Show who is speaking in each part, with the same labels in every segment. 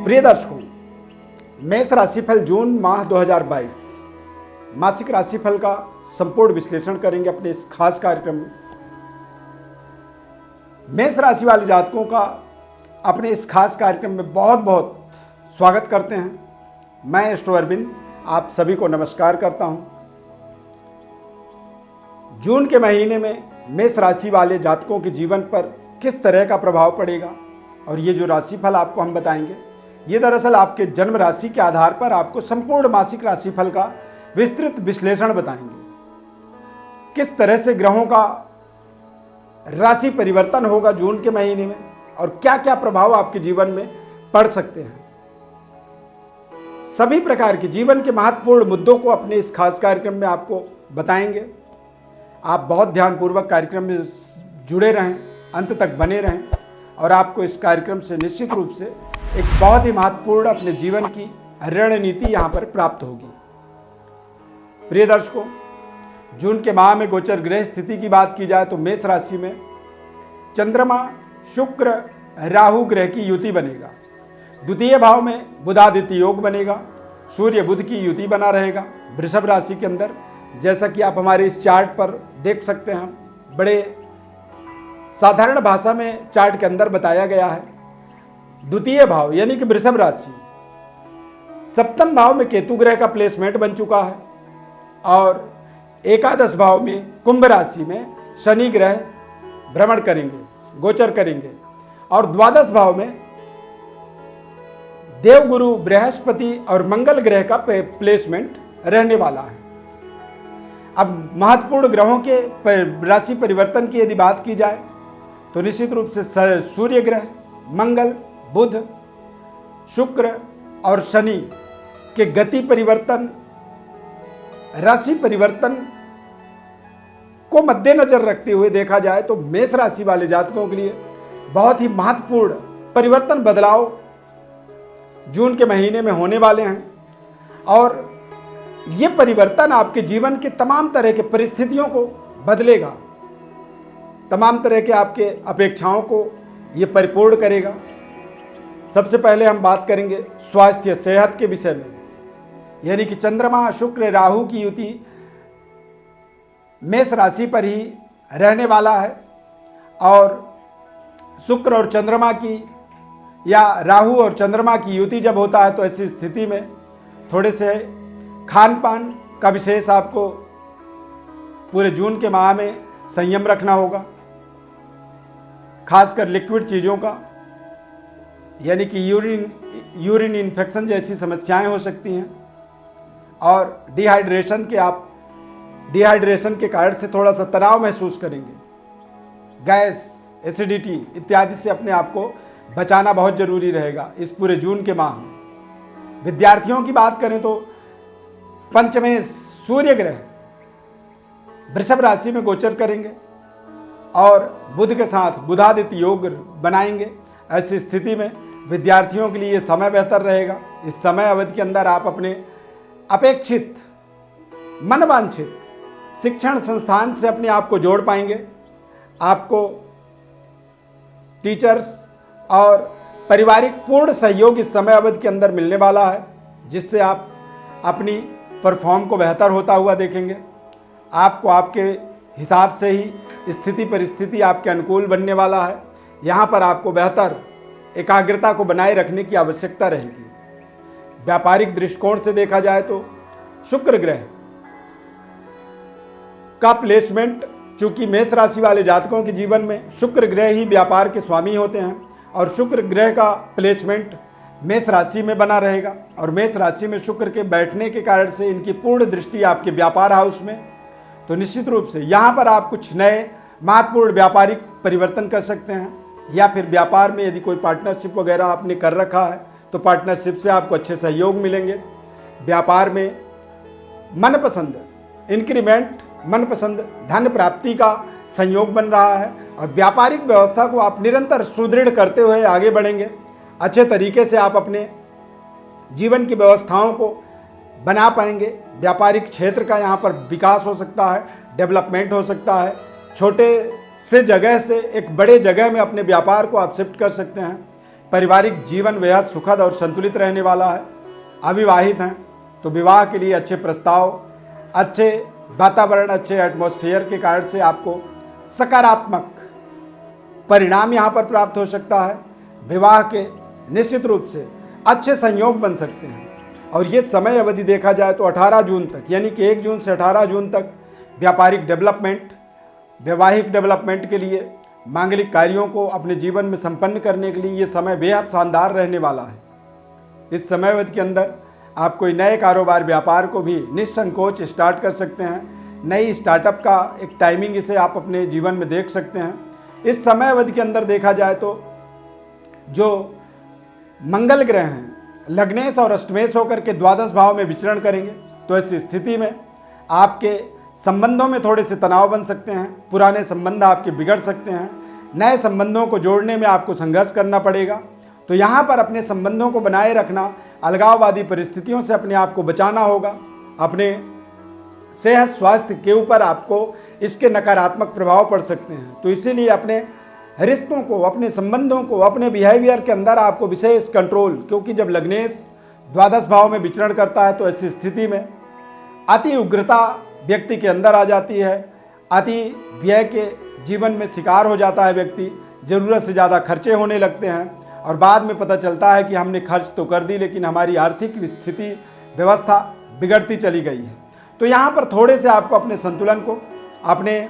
Speaker 1: प्रिय दर्शकों, मेष राशिफल जून माह 2022 मासिक राशिफल का संपूर्ण विश्लेषण करेंगे अपने इस खास कार्यक्रम में। मेष राशि वाले जातकों का अपने इस खास कार्यक्रम में बहुत बहुत स्वागत करते हैं। मैं एस्ट्रो अरविंद आप सभी को नमस्कार करता हूं। जून के महीने में मेष राशि वाले जातकों के जीवन पर किस तरह का प्रभाव पड़ेगा और ये जो राशिफल आपको हम बताएंगे, ये दरअसल आपके जन्म राशि के आधार पर आपको संपूर्ण मासिक राशिफल का विस्तृत विश्लेषण बताएंगे। किस तरह से ग्रहों का राशि परिवर्तन होगा जून के महीने में और क्या क्या प्रभाव आपके जीवन में पड़ सकते हैं। सभी प्रकार के जीवन के महत्वपूर्ण मुद्दों को अपने इस खास कार्यक्रम में आपको बताएंगे। आप बहुत ध्यानपूर्वक कार्यक्रम में जुड़े रहें, अंत तक बने रहें और आपको इस कार्यक्रम से निश्चित रूप से एक बहुत ही महत्वपूर्ण अपने जीवन की रणनीति यहाँ पर प्राप्त होगी। प्रिय दर्शकों, जून के माह में गोचर ग्रह स्थिति की बात की जाए तो मेष राशि में चंद्रमा शुक्र राहु ग्रह की युति बनेगा। द्वितीय भाव में बुधादित्य योग बनेगा। सूर्य बुध की युति बना रहेगा वृषभ राशि के अंदर, जैसा कि आप हमारे इस चार्ट पर देख सकते हैं। बड़े साधारण भाषा में चार्ट के अंदर बताया गया है। द्वितीय भाव यानी कि वृषभ राशि, सप्तम भाव में केतु ग्रह का प्लेसमेंट बन चुका है और एकादश भाव में कुंभ राशि में शनि ग्रह भ्रमण करेंगे, गोचर करेंगे और द्वादश भाव में देवगुरु बृहस्पति और मंगल ग्रह का प्लेसमेंट रहने वाला है। अब महत्वपूर्ण ग्रहों के राशि परिवर्तन की यदि बात की जाए तो निश्चित रूप से सूर्य ग्रह, मंगल, बुध, शुक्र और शनि के गति परिवर्तन, राशि परिवर्तन को मद्देनजर रखते हुए देखा जाए तो मेष राशि वाले जातकों के लिए बहुत ही महत्वपूर्ण परिवर्तन, बदलाव जून के महीने में होने वाले हैं और ये परिवर्तन आपके जीवन के तमाम तरह के परिस्थितियों को बदलेगा, तमाम तरह के आपके अपेक्षाओं को ये परिपूर्ण करेगा। सबसे पहले हम बात करेंगे स्वास्थ्य सेहत के विषय में, यानी कि चंद्रमा शुक्र राहु की युति मेष राशि पर ही रहने वाला है और शुक्र और चंद्रमा की या राहु और चंद्रमा की युति जब होता है तो ऐसी स्थिति में थोड़े से खान पान का विशेष आपको पूरे जून के माह में संयम रखना होगा, खासकर लिक्विड चीज़ों का, यानी कि यूरिन इन्फेक्शन जैसी समस्याएं हो सकती हैं और डिहाइड्रेशन के कारण से थोड़ा सा तनाव महसूस करेंगे। गैस, एसिडिटी इत्यादि से अपने आप को बचाना बहुत जरूरी रहेगा इस पूरे जून के माह में। विद्यार्थियों की बात करें तो पंचमें सूर्य ग्रह वृषभ राशि में गोचर करेंगे और बुध के साथ बुधादित्य योग बनाएंगे। ऐसी स्थिति में विद्यार्थियों के लिए ये समय बेहतर रहेगा। इस समय अवधि के अंदर आप अपने अपेक्षित मनवांछित शिक्षण संस्थान से अपने आप को जोड़ पाएंगे। आपको टीचर्स और पारिवारिक पूर्ण सहयोग इस समय अवधि के अंदर मिलने वाला है, जिससे आप अपनी परफॉर्म को बेहतर होता हुआ देखेंगे। आपको आपके हिसाब से ही स्थिति परिस्थिति आपके अनुकूल बनने वाला है। यहाँ पर आपको बेहतर एकाग्रता को बनाए रखने की आवश्यकता रहेगी। व्यापारिक दृष्टिकोण से देखा जाए तो शुक्र ग्रह का प्लेसमेंट, चूंकि मेष राशि वाले जातकों के जीवन में शुक्र ग्रह ही व्यापार के स्वामी होते हैं और शुक्र ग्रह का प्लेसमेंट मेष राशि में बना रहेगा और मेष राशि में शुक्र के बैठने के कारण से इनकी पूर्ण दृष्टि आपके व्यापार हाउस में, तो निश्चित रूप से यहाँ पर आप कुछ नए महत्वपूर्ण व्यापारिक परिवर्तन कर सकते हैं या फिर व्यापार में यदि कोई पार्टनरशिप वगैरह आपने कर रखा है तो पार्टनरशिप से आपको अच्छे सहयोग मिलेंगे। व्यापार में मनपसंद इंक्रीमेंट, मनपसंद धन प्राप्ति का संयोग बन रहा है और व्यापारिक व्यवस्था को आप निरंतर सुदृढ़ करते हुए आगे बढ़ेंगे। अच्छे तरीके से आप अपने जीवन की व्यवस्थाओं को बना पाएंगे। व्यापारिक क्षेत्र का यहाँ पर विकास हो सकता है, डेवलपमेंट हो सकता है। छोटे से जगह से एक बड़े जगह में अपने व्यापार को आप शिफ्ट कर सकते हैं। पारिवारिक जीवन बेहद सुखद और संतुलित रहने वाला है। अविवाहित हैं तो विवाह के लिए अच्छे प्रस्ताव, अच्छे वातावरण, अच्छे एटमॉस्फेयर के कारण से आपको सकारात्मक परिणाम यहाँ पर प्राप्त हो सकता है। विवाह के निश्चित रूप से अच्छे संयोग बन सकते हैं। और ये समय अवधि देखा जाए तो 18 जून तक, यानी कि 1 जून से 18 जून तक व्यापारिक डेवलपमेंट, वैवाहिक डेवलपमेंट के लिए, मांगलिक कार्यों को अपने जीवन में संपन्न करने के लिए ये समय बेहद शानदार रहने वाला है। इस समय अवधि के अंदर आप कोई नए कारोबार, व्यापार को भी निसंकोच स्टार्ट कर सकते हैं। नई स्टार्टअप का एक टाइमिंग इसे आप अपने जीवन में देख सकते हैं। इस समय अवधि के अंदर देखा जाए तो जो मंगल ग्रह हैं लग्नेश और अष्टमेश होकर के द्वादश भाव में विचरण करेंगे, तो ऐसी स्थिति में आपके संबंधों में थोड़े से तनाव बन सकते हैं। पुराने संबंध आपके बिगड़ सकते हैं। नए संबंधों को जोड़ने में आपको संघर्ष करना पड़ेगा। तो यहाँ पर अपने संबंधों को बनाए रखना, अलगाववादी परिस्थितियों से अपने आप को बचाना होगा। अपने सेहत स्वास्थ्य के ऊपर आपको इसके नकारात्मक प्रभाव पड़ सकते हैं। तो इसीलिए अपने रिश्तों को, अपने संबंधों को, अपने बिहेवियर के अंदर आपको विशेष कंट्रोल, क्योंकि जब लग्नेश द्वादश भाव में विचरण करता है तो ऐसी स्थिति में अति उग्रता व्यक्ति के अंदर आ जाती है। अति व्यय के जीवन में शिकार हो जाता है व्यक्ति। ज़रूरत से ज़्यादा खर्चे होने लगते हैं और बाद में पता चलता है कि हमने खर्च तो कर दी लेकिन हमारी आर्थिक स्थिति, व्यवस्था बिगड़ती चली गई है। तो यहाँ पर थोड़े से आपको अपने संतुलन को, अपने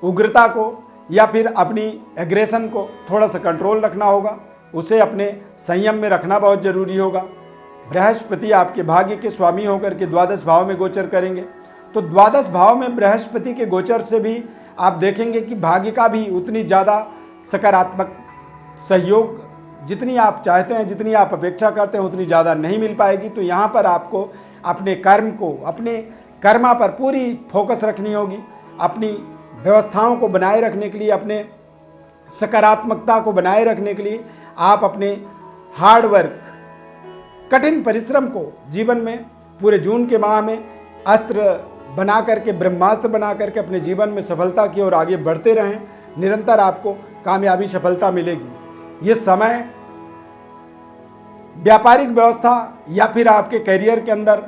Speaker 1: उग्रता को या फिर अपनी एग्रेशन को थोड़ा सा कंट्रोल रखना होगा। उसे अपने संयम में रखना बहुत ज़रूरी होगा। बृहस्पति आपके भाग्य के स्वामी होकर के द्वादश भाव में गोचर करेंगे। तो द्वादश भाव में बृहस्पति के गोचर से भी आप देखेंगे कि भाग्य का भी उतनी ज़्यादा सकारात्मक सहयोग जितनी आप चाहते हैं, जितनी आप अपेक्षा करते हैं, उतनी ज़्यादा नहीं मिल पाएगी। तो यहाँ पर आपको अपने कर्म को, अपने कर्मा पर पूरी फोकस रखनी होगी। अपनी व्यवस्थाओं को बनाए रखने के लिए, अपने सकारात्मकता को बनाए रखने के लिए आप अपने हार्ड वर्क, कठिन परिश्रम को जीवन में पूरे जून के माह में अस्त्र बना करके, ब्रह्मास्त्र बना करके अपने जीवन में सफलता की ओर आगे बढ़ते रहें। निरंतर आपको कामयाबी, सफलता मिलेगी। ये समय व्यापारिक व्यवस्था या फिर आपके करियर के अंदर,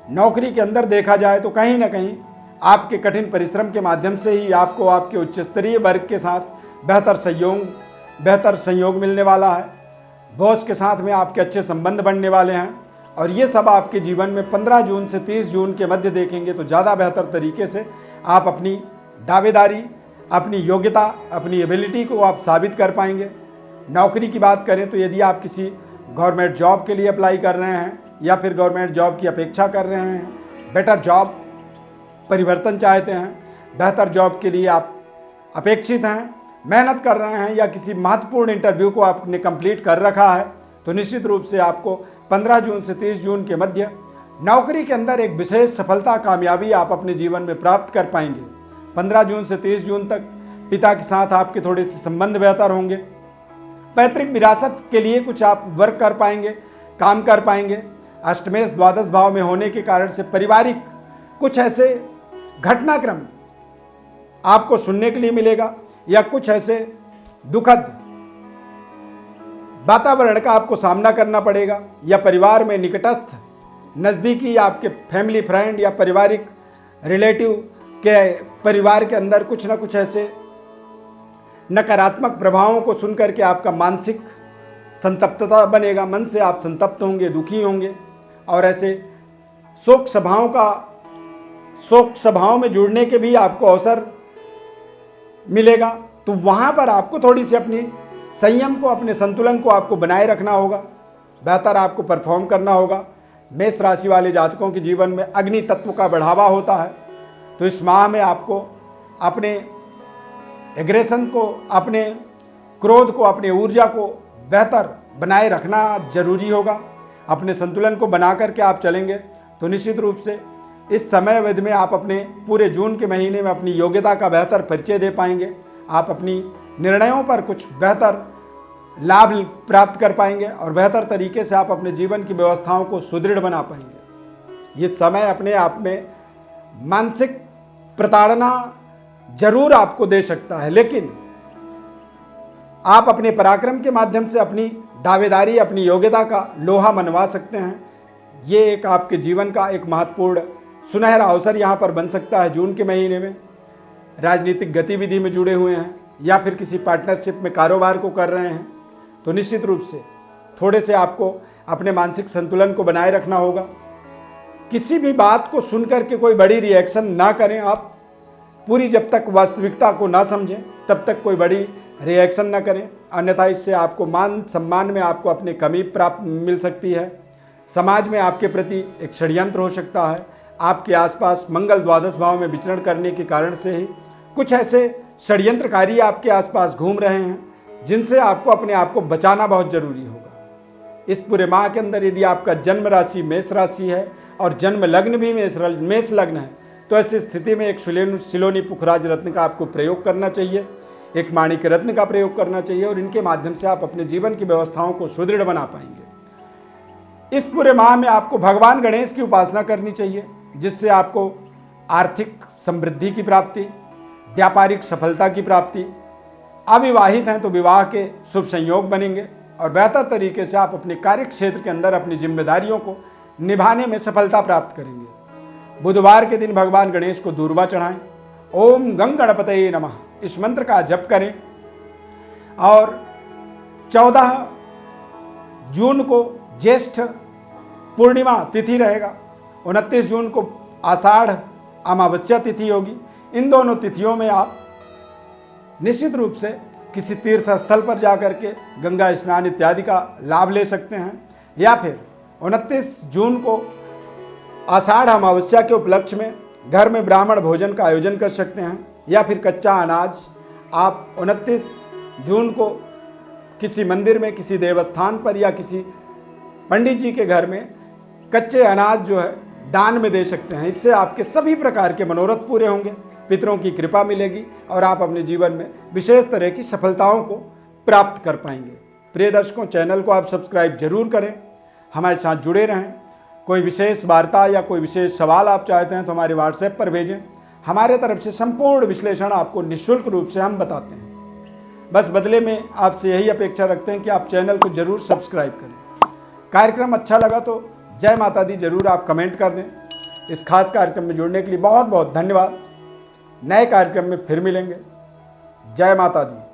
Speaker 1: नौकरी के अंदर देखा जाए तो कहीं ना कहीं आपके कठिन परिश्रम के माध्यम से ही आपको आपके उच्च स्तरीय वर्ग के साथ बेहतर संयोग मिलने वाला है। बॉस के साथ में आपके अच्छे संबंध बनने वाले हैं और ये सब आपके जीवन में 15 जून से 30 जून के मध्य देखेंगे तो ज़्यादा बेहतर तरीके से आप अपनी दावेदारी, अपनी योग्यता, अपनी एबिलिटी को आप साबित कर पाएंगे। नौकरी की बात करें तो यदि आप किसी गवर्नमेंट जॉब के लिए अप्लाई कर रहे हैं या फिर गवर्नमेंट जॉब की अपेक्षा कर रहे हैं, बेटर जॉब परिवर्तन चाहते हैं, बेहतर जॉब के लिए आप अपेक्षित हैं, मेहनत कर रहे हैं या किसी महत्वपूर्ण इंटरव्यू को आपने कंप्लीट कर रखा है, तो निश्चित रूप से आपको 15 जून से 30 जून के मध्य नौकरी के अंदर एक विशेष सफलता, कामयाबी आप अपने जीवन में प्राप्त कर पाएंगे। 15 जून से 30 जून तक पिता के साथ आपके थोड़े से संबंध बेहतर होंगे। पैतृक विरासत के लिए कुछ आप वर्क कर पाएंगे, काम कर पाएंगे। अष्टमेश द्वादश भाव में होने के कारण से पारिवारिक कुछ ऐसे घटनाक्रम आपको सुनने के लिए मिलेगा या कुछ ऐसे दुखद वातावरण का आपको सामना करना पड़ेगा, या परिवार में निकटस्थ, नज़दीकी आपके फैमिली फ्रेंड या पारिवारिक रिलेटिव के परिवार के अंदर कुछ ना कुछ ऐसे नकारात्मक प्रभावों को सुनकर के आपका मानसिक संतप्तता बनेगा। मन से आप संतप्त होंगे, दुखी होंगे और ऐसे शोक सभाओं में जुड़ने के भी आपको अवसर मिलेगा। तो वहाँ पर आपको थोड़ी सी अपनी संयम को, अपने संतुलन को आपको बनाए रखना होगा, बेहतर आपको परफॉर्म करना होगा। मेष राशि वाले जातकों के जीवन में अग्नि तत्व का बढ़ावा होता है, तो इस माह में आपको अपने एग्रेशन को, अपने क्रोध को, अपने ऊर्जा को बेहतर बनाए रखना जरूरी होगा। अपने संतुलन को बना करके आप चलेंगे तो निश्चित रूप से इस समय अवधि में आप अपने पूरे जून के महीने में अपनी योग्यता का बेहतर परिचय दे पाएंगे। आप अपनी निर्णयों पर कुछ बेहतर लाभ प्राप्त कर पाएंगे और बेहतर तरीके से आप अपने जीवन की व्यवस्थाओं को सुदृढ़ बना पाएंगे। ये समय अपने आप में मानसिक प्रताड़ना जरूर आपको दे सकता है, लेकिन आप अपने पराक्रम के माध्यम से अपनी दावेदारी, अपनी योग्यता का लोहा मनवा सकते हैं। ये एक आपके जीवन का एक महत्वपूर्ण सुनहरा अवसर यहाँ पर बन सकता है। जून के महीने में राजनीतिक गतिविधि में जुड़े हुए हैं या फिर किसी पार्टनरशिप में कारोबार को कर रहे हैं, तो निश्चित रूप से थोड़े से आपको अपने मानसिक संतुलन को बनाए रखना होगा। किसी भी बात को सुनकर के कोई बड़ी रिएक्शन ना करें। आप पूरी जब तक वास्तविकता को ना समझें तब तक कोई बड़ी रिएक्शन ना करें, अन्यथा इससे आपको मान सम्मान में आपको अपनी कमी प्राप्त मिल सकती है। समाज में आपके प्रति एक षड्यंत्र हो सकता है। आपके आसपास मंगल द्वादश भाव में विचरण करने के कारण से ही कुछ ऐसे षड्यंत्रकारी आपके आसपास घूम रहे हैं जिनसे आपको अपने आप को बचाना बहुत जरूरी होगा। इस पूरे माह के अंदर यदि आपका जन्म राशि मेष राशि है और जन्म लग्न भी मेष लग्न है, तो ऐसी स्थिति में एक सिलोनी पुखराज रत्न का आपको प्रयोग करना चाहिए, एक माणिक रत्न का प्रयोग करना चाहिए और इनके माध्यम से आप अपने जीवन की व्यवस्थाओं को सुदृढ़ बना पाएंगे। इस पूरे माह में आपको भगवान गणेश की उपासना करनी चाहिए, जिससे आपको आर्थिक समृद्धि की प्राप्ति, व्यापारिक सफलता की प्राप्ति, अविवाहित हैं तो विवाह के शुभ संयोग बनेंगे और बेहतर तरीके से आप अपने कार्य क्षेत्र के अंदर अपनी जिम्मेदारियों को निभाने में सफलता प्राप्त करेंगे। बुधवार के दिन भगवान गणेश को दूर्वा चढ़ाएं, ओम गं गणपतये नमः इस मंत्र का जप करें और 14 जून को ज्येष्ठ पूर्णिमा तिथि रहेगा, 29 जून को आषाढ़ अमावस्या तिथि होगी। इन दोनों तिथियों में आप निश्चित रूप से किसी तीर्थ स्थल पर जाकर के गंगा स्नान इत्यादि का लाभ ले सकते हैं, या फिर 29 जून को आषाढ़ अमावस्या के उपलक्ष्य में घर में ब्राह्मण भोजन का आयोजन कर सकते हैं, या फिर कच्चा अनाज आप 29 जून को किसी मंदिर में, किसी देवस्थान पर या किसी पंडित जी के घर में कच्चे अनाज जो है दान में दे सकते हैं। इससे आपके सभी प्रकार के मनोरथ पूरे होंगे, पितरों की कृपा मिलेगी और आप अपने जीवन में विशेष तरह की सफलताओं को प्राप्त कर पाएंगे। प्रिय दर्शकों, चैनल को आप सब्सक्राइब जरूर करें, हमारे साथ जुड़े रहें। कोई विशेष वार्ता या कोई विशेष सवाल आप चाहते हैं तो हमारे व्हाट्सएप पर भेजें, हमारे तरफ से संपूर्ण विश्लेषण आपको निःशुल्क रूप से हम बताते हैं। बस बदले में आपसे यही अपेक्षा रखते हैं कि आप चैनल को जरूर सब्सक्राइब करें। कार्यक्रम अच्छा लगा तो जय माता दी जरूर आप कमेंट कर दें। इस खास कार्यक्रम में जुड़ने के लिए बहुत बहुत धन्यवाद। नए कार्यक्रम में फिर मिलेंगे। जय माता दी।